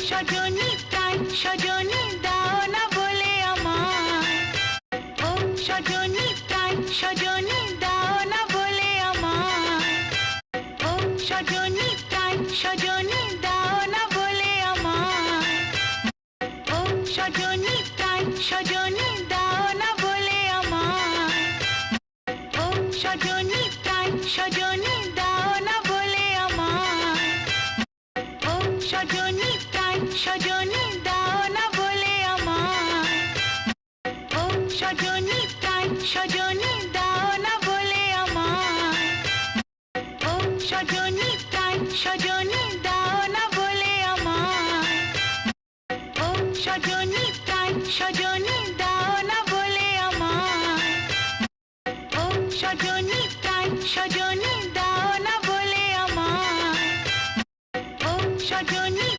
সজনী তাই সজনী দাও না বলে আমায় ও সজনী তাই সজনী দাও না বলে আমায় ও সজনী তাই সজনী দাও না বলে আমায় ও সজনী তাই সজনী দাও না বলে আমায় ও সজনী তাই সজনী দাও না বলে আমায় ও সজনী তাই সজনী দাও না বলে আমায় ও সজনী তাই সজনী দাও না বলে আমায় ও সজনী তাই সজনী দাও না বলে আমায় ও সজনী তাই সজনী দাও না বলে আমায় ও সজনী তাই সজনী দাও